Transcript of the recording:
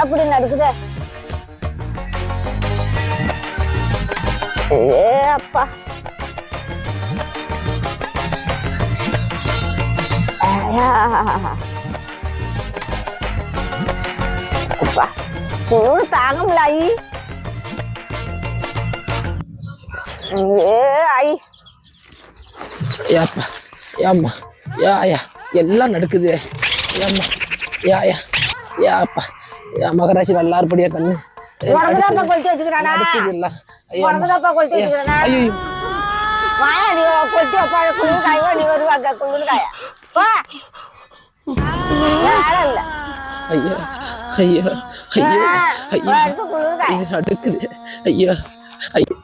அப்படி நடக்குது. ஏ அப்பா, அப்பா குளிர் தாங்க முடியல ஐ. ஏ ஐ ஏப்பா ஏம்மா யா எல்லாம் நடக்குது. ஏம்மா யா ஏப்பா மகராசி நல்லா இருப்படியா கண்ணு கொளுத்தி வச்சுக்கிறானா? கொளுத்தி வச்சுக்கிறானா? வாயா நீ கொளுத்தி வைப்பாடு குளிர் காயோ நீ வருவாங்க குளிர் காயா இல்ல. ஐயோ ஐயோ ஐயோ ஐயோ நடக்குது. ஐயோ ஐயோ